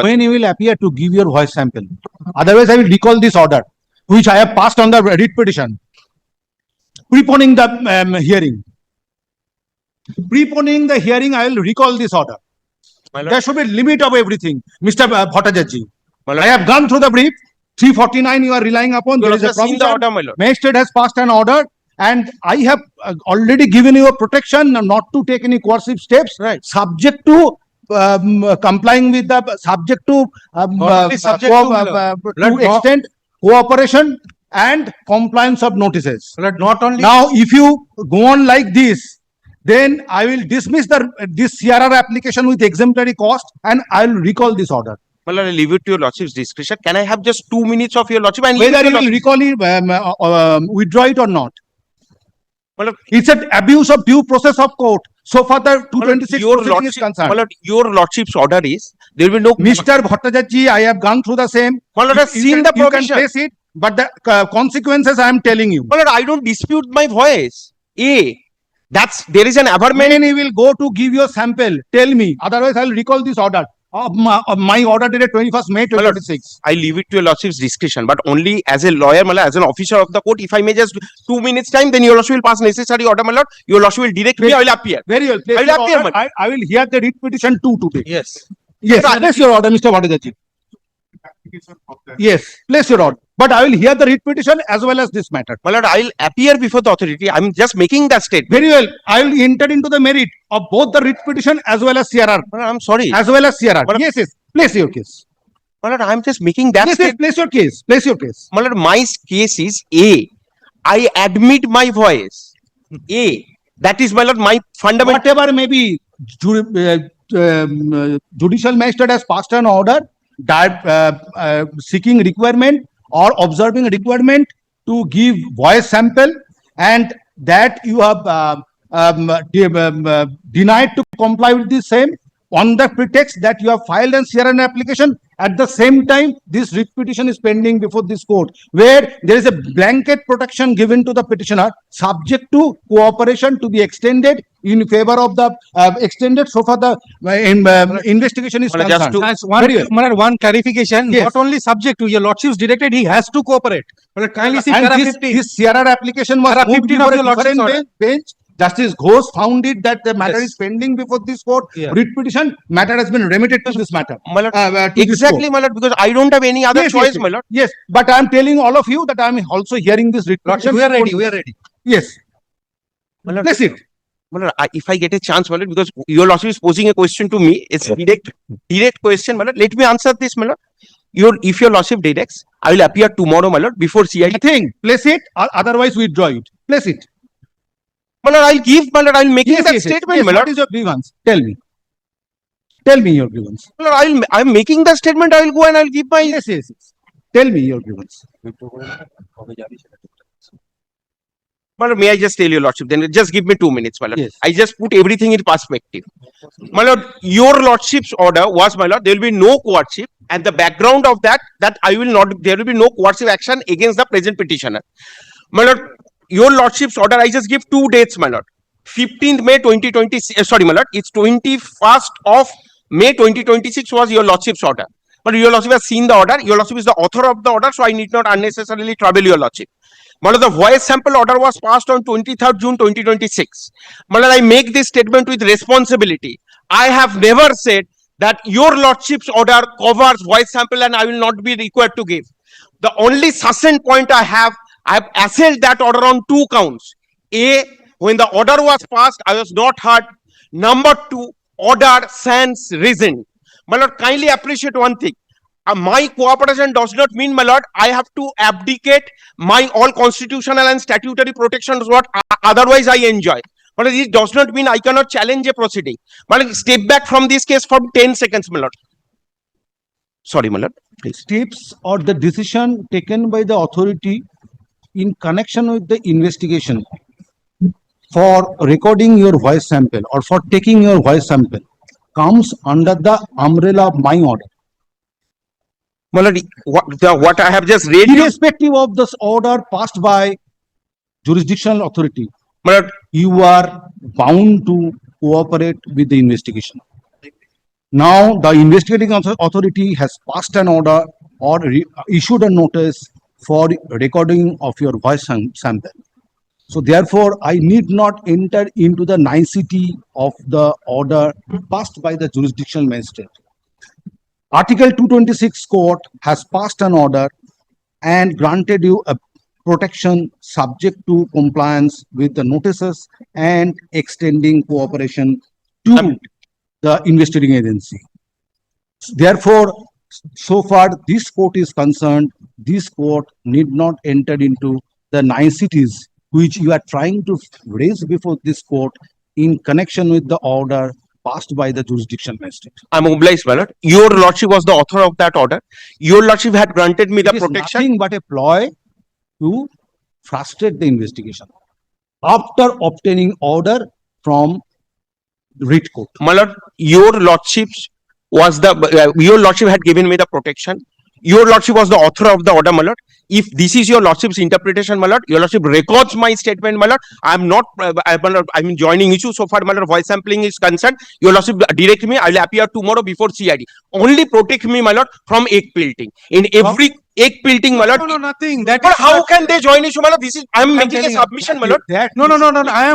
when you will appear to give your voice sample. Otherwise, I will recall this order, which I have passed on the writ petition, preponing the hearing. Preponing the hearing, I will recall this order. There should be a limit of everything, Mr. Bhattacharya. I have gone through the brief. 349 you are relying upon. There is a provision. Magistrate has passed an order, and I have already given you a protection not to take any coercive steps, right? Subject to complying with the extent cooperation and compliance of notices. Not only Now, if you go on like this, then I will dismiss this CRR application with exemplary cost, and I will recall this order. Well, I leave it to your lordship's discretion. Can I have just 2 minutes of your lordship and Whether you will recall it, withdraw it or not. Well, it's an abuse of due process of court. So far, the 226 proceeding is concerned. Well, your lordship's order is there will be no. Mr. Bhattacharya, I have gone through the same. Well, I have seen the provision. You can place it, but the consequences I am telling you. Well, I don't dispute my voice. There is an averment. When you will go to give your sample, tell me. Otherwise, I will recall this order. Of my order dated 21st May 2026. I leave it to your lordship's discretion, but only as a lawyer, as an officer of the court. If I may just 2 minutes time, then your lordship will pass necessary order, my lord. Your lordship will direct me. I will appear. Very well. I will appear. I will hear the writ petition 2 today. yes. Yes, place your order, Mr. Bhattacharya. Yes, place your order. But I will hear the writ petition as well as this matter. My lord, I will appear before the authority. I am just making that statement. Very well. I will enter into the merit of both the writ petition as well as CRR. My lord, I'm sorry. As well as CRR. My lord, yes. Place your case. My lord, I'm just making that statement. Place your case. Place your case. My lord, my case is A. I admit my voice. A. That is, my lord, my fundamental. Whatever may be, judicial magistrate has passed an order that seeking requirement or observing requirement to give voice sample, and that you have denied to comply with the same on the pretext that you have filed and CRN application. At the same time, this writ petition is pending before this court, where there is a blanket protection given to the petitioner, subject to cooperation to be extended in favor of the extended so far the investigation is concerned. One clarification. Yes. Not only subject to your lordship's directed, he has to cooperate. But kindly see and para this, 50. this CRR application was Para moved 50 before of a your lordship's different bench. Justice Ghosh found it that the matter Yes. is pending before this court. Yeah. Writ petition matter has been remitted to this matter. My lord, to this exactly, court. my lord, because I don't have any other choice, my lord. Yes, but I am telling all of you that I am also hearing this writ petition. We are ready. We are ready. Yes. My lord, Place it. my lord, if I get a chance, my lord, because your lordship is posing a question to me, it's direct question, my lord. Let me answer this, my lord. If your lordship directs, I will appear tomorrow, my lord, before CID. Place it, or otherwise withdraw it. Place it. My lord, I'll make that statement, Yes, my lord. what is your grievance? Tell me. Tell me your grievance. My lord, I'm making that statement. I will go and I'll give my. Yes. Tell me your grievance. My lord, may I just tell your lordship? Then just give me 2 minutes, my lord. Yes. I just put everything in perspective. My lord, your lordship's order was, my lord, there will be no courtship, and the background of that I will not. There will be no coercive action against the present petitioner. My lord, your lordship's order, I just give 2 dates, my lord. 15th May 2020. Sorry, my lord, it's 21st of May 2026 was your lordship's order. But your lordship has seen the order. Your lordship is the author of the order, so I need not unnecessarily trouble your lordship. My lord, the voice sample order was passed on 23rd June 2026. My lord, I make this statement with responsibility. I have never said that your lordship's order covers voice sample and I will not be required to give. The only succinct point I have assailed that order on 2 counts. A, when the order was passed, I was not heard. Number 2, order sans reason. My lord, kindly appreciate one thing. My cooperation does not mean, my lord, I have to abdicate my all constitutional and statutory protections what otherwise I enjoy. But it does not mean I cannot challenge a proceeding. But step back from this case for 10 seconds, my lord. Sorry, my lord. Please. Steps or the decision taken by the authority in connection with the investigation for recording your voice sample or for taking your voice sample comes under the umbrella of my order. My lord, what I have just read, Irrespective of this order passed by jurisdictional authority, my lord, you are bound to cooperate with the investigation. Now, the investigating authority has passed an order or issued a notice for recording of your voice sample. So therefore, I need not enter into the nicety of the order passed by the jurisdictional magistrate. Article 226 court has passed an order and granted you a protection subject to compliance with the notices and extending cooperation to the investigating agency. Therefore, so far this court is concerned, this court need not enter into the niceties which you are trying to raise before this court in connection with the order passed by the jurisdiction magistrate. I'm obliged, my lord. Your lordship was the author of that order. Your lordship had granted me the It is protection. nothing but a ploy to frustrate the investigation after obtaining order from writ court. My lord, your lordship was the, your lordship had given me the protection. Your lordship was the author of the order, my lord. If this is your lordship's interpretation, my lord, your lordship records my statement, my lord. I'm not, I'm joining issue so far, my lord. Voice sampling is concerned. Your lordship direct me. I'll appear tomorrow before CID. Only protect me, my lord, from egg pelting. In every egg pelting, my lord. No, nothing. That But is how not- can they join issue, my lord? This is, I'm I'm making a telling you, submission, my lord. That No.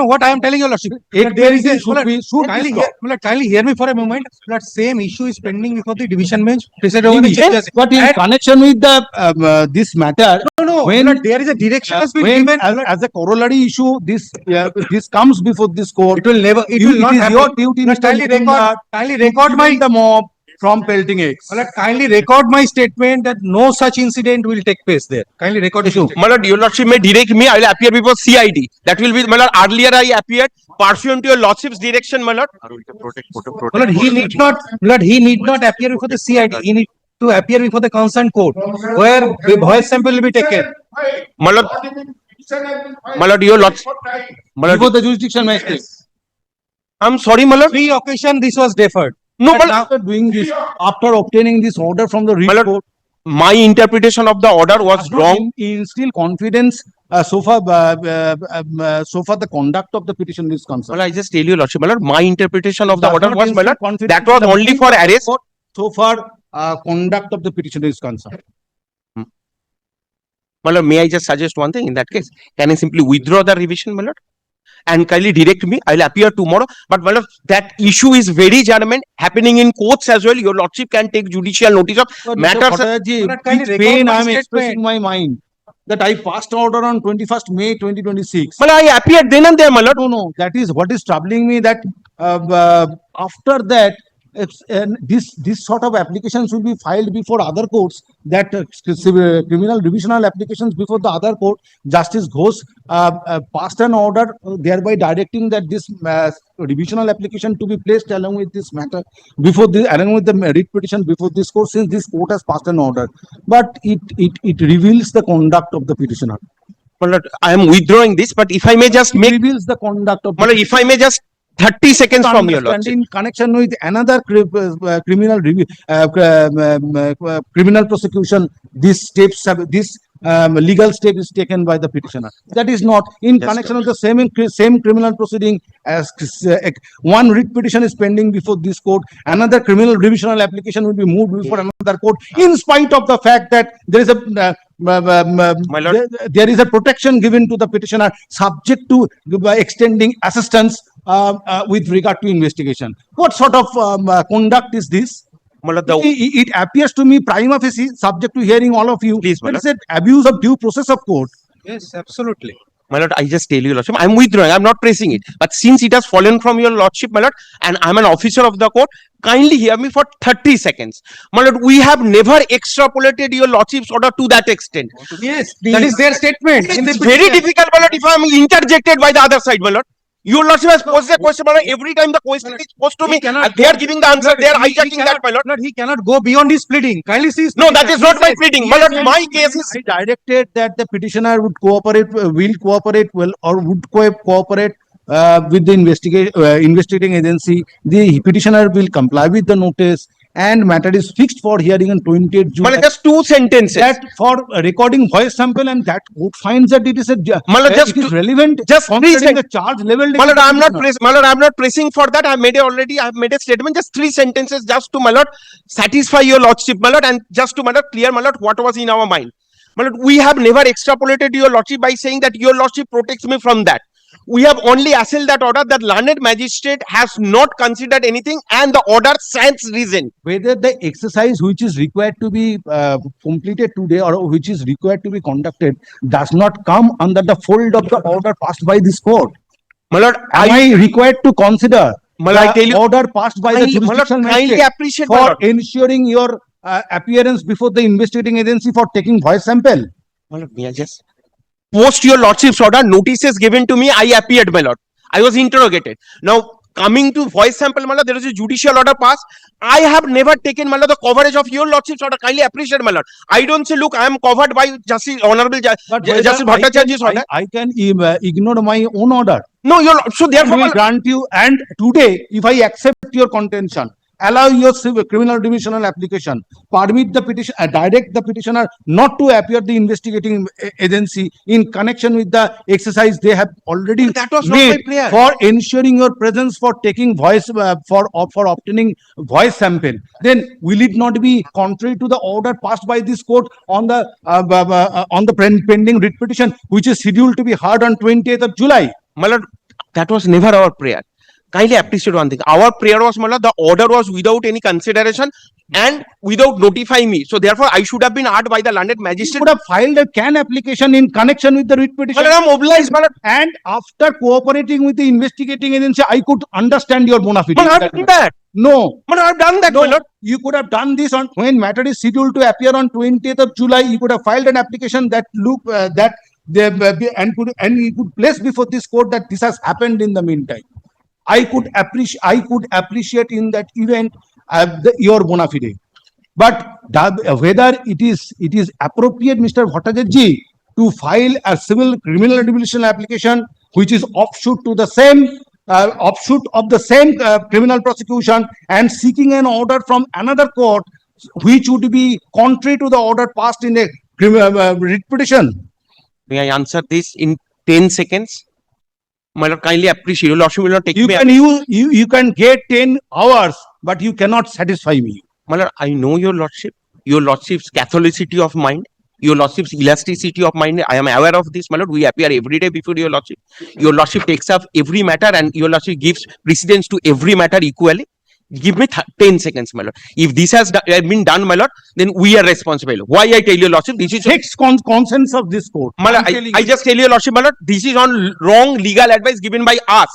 What I am telling you, lordship. Egg There is pelting a, should be kindly stopped. kindly hear me for a moment. That same issue is pending before the division bench. Presided over the chief Yes, justice. but in And- connection with the this matter, No, when- Lord, there is a direction has been when given. as a corollary issue, this comes before this court. It will never, it You- will not is happen. your duty, Lord, Mr. kindly Nitendra, record my, prevent the mob from pelting eggs. Lord, kindly record my statement that no such incident will take place there. Kindly record the statement. My lord, your lordship may direct me. I will appear before CID. That will be, my lord. Earlier I appeared pursuant to your lordship's direction, my lord. Lord, he need not appear before the CID. He need to appear before the concerned court where the voice sample will be taken. My lord, my lord, your lordship. My Before lord, the jurisdiction magistrate. I'm sorry, my lord. 3 occasion this was deferred. No, my But lord. After doing this, after obtaining this order from the My writ lord, court, my interpretation of the order was does not wrong. instill confidence so far the conduct of the petition is Well, concerned. I just tell you, lordship, my lord, my interpretation of the Does order not was, my instill lord, confidence that was in the only mind for of the arrest. court so far conduct of the petition is concerned. My lord, may I just suggest one thing in that case? Can I simply withdraw the revision, my lord? And kindly direct me. I'll appear tomorrow. But my lord, that issue is very germane, happening in courts as well. Your lordship can take judicial notice of But Mr. matters. Bhattacharya, But kindly with record pain my I am statement. expressing my mind that I passed order on 21st May 2026. My lord, I appeared then and there, my lord. No, that is what is troubling me, that after that, this sort of applications will be filed before other courts, that criminal revisional applications before the other court. Justice Ghosh passed an order thereby directing that this revisional application to be placed along with this matter before the, along with the writ petition before this court, since this court has passed an order. But it reveals the conduct of the petitioner. My lord, I am withdrawing this, but if I may just It make, reveals the conduct of my the lord, if I may just 30 seconds from your understand lordship. in connection with another criminal review, criminal prosecution, this legal step is taken by the petitioner. That is not in Yes, connection with the same criminal proceeding as one writ petition is pending before this court. Another criminal revisional application will be moved before another court, in spite of the fact that there is a My lord. there is a protection given to the petitioner subject to extending assistance with regard to investigation. What sort of conduct is this? My lord, the, It appears to me prima facie, subject to hearing all of you, Please, my that is an abuse of due process of court. Yes, absolutely. my lord, I just tell you, lordship, I'm withdrawing. I'm not pressing it. But since it has fallen from your lordship, my lord, and I'm an officer of the court, kindly hear me for 30 seconds. My lord, we have never extrapolated your lordship's order to that extent. Yes, that is their statement. In the It's very petition. difficult, my lord, if I'm interjected by the other side, my lord. Your lordship has posed a question, my lord. Every time the question is posed to He me, cannot and they are go- giving the answer, Lord, they are he hijacking that, cannot- my lord. Lord, he cannot go beyond his pleading. Kindly see his No, that petition. is not He my says- pleading. My lord, my case is, I directed that the petitioner would cooperate, will cooperate well, or would cooperate with the investigating agency. The petitioner will comply with the notice and matter is fixed for hearing on 20th June. Malad, just two sentences. That for recording voice sample and that court finds that it is Malad, just it is to- relevant just three considering the sent- charge level. Malad, I'm not pressing for that. I have made a statement, just three sentences just to, my lord, satisfy your lordship, my lord, and just to, my lord, clear, my lord, what was in our mind. My lord, we have never extrapolated your lordship by saying that your lordship protects me from that. We have only assailed that order that learned magistrate has not considered anything and the order stands reason. Whether the exercise which is required to be completed today or which is required to be conducted does not come under the fold of the order passed by this court. My lord, Am I required to consider My lord, I tell the you- order passed by the kindly, my lord, jurisdictional kindly magistrate appreciate, my for lord. ensuring your appearance before the investigating agency for taking voice sample? My lord, may I just post your lordship's order, notices given to me, I appeared, my lord. I was interrogated. Now, coming to voice sample, my lord, there is a judicial order passed. I have never taken, my lord, the coverage of your lordship's order. Kindly appreciate, my lord. I don't say, look, I am covered by Justice Honorable Whether Justice I can- Bhattacharya's order. I can ignore my own order. No, your so And therefore, my will lord, grant you, and today, if I accept your contention, allow your civil criminal divisional application, permit the petition, direct the petitioner not to appear the investigating agency in connection with the exercise they have already that was not my made prayer. for ensuring your presence for taking voice for obtaining voice sample, then will it not be contrary to the order passed by this court on the pending writ petition, which is scheduled to be heard on 20th of July? my lord, that was never our prayer. Kindly appreciate one thing. Our prayer was, my lord, the order was without any consideration and without notifying me. So therefore, I should have been heard by the learned You magistrate. could have filed a CAN application in connection with the writ My petition. lord, I'm obliged, my lord. And after cooperating with the investigating agency, I could understand your bona fide. My lord, I've done that. No, My lord, I've done that, my no, lord. you could have done this on when matter is scheduled to appear on 20th of July. You could have filed an application that and you could place before this court that this has happened in the meantime. I could appreciate in that event your bona fide. But whether it is appropriate, Mr. Bhattacharya, to file a civil criminal divisional application which is offshoot of the same criminal prosecution and seeking an order from another court which would be contrary to the order passed in a writ petition. May I answer this in 10 seconds? My lord, kindly appreciate. Your lordship will not take You me. can you can get 10 hours, but you cannot satisfy me. My lord, I know your lordship's Catholicity of mind, your lordship's elasticity of mind. I am aware of this, my lord. We appear every day before your lordship. Your lordship takes up every matter and your lordship gives precedence to every matter equally. Give me 10 seconds, my lord. If this has been done, my lord, then we are responsible. Why I tell your lordship, this is Takes consents of this court. my lord, I'm telling I you. just tell your lordship, my lord, this is on wrong legal advice given by us.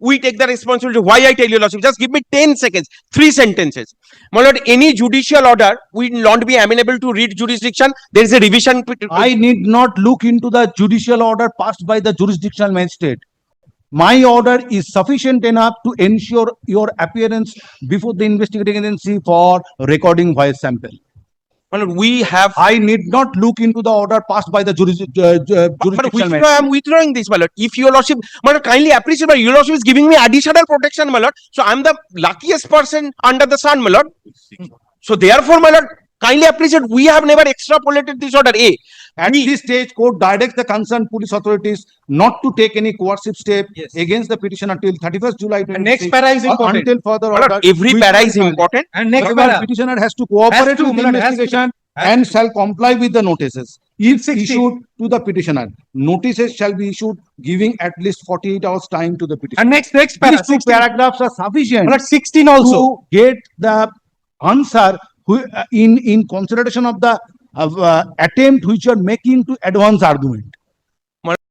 We take the responsibility. Why I tell your lordship, just give me 10 seconds, 3 sentences. My lord, any judicial order will not be amenable to read jurisdiction. There is a revision. I need not look into the judicial order passed by the jurisdictional magistrate. My order is sufficient enough to ensure your appearance before the investigating agency for recording voice sample. My lord, we have. I need not look into the order passed by the But jurisdictional magistrate. I am withdrawing this, my lord. If your lordship, my lord, kindly appreciate, my your lordship is giving me additional protection, my lord. So I am the luckiest person under the sun, my lord. So therefore, my lord, kindly appreciate. We have never extrapolated this order. At this stage, court directs the concerned police authorities not to take any coercive step Yes. against the petitioner till 31st July And next 26 para is or important. until further My lord, order. every which para will is be- important. And next However, para. petitioner has to cooperate to, with the my lord, has to. investigation Has and shall comply with the notices. If 60. issued to the petitioner, notices shall be issued giving at least 48 hours time to the petitioner. And next para. These two 16. paragraphs are sufficient My lord, 16 also. to get the answer in consideration of the attempt which you are making to advance argument.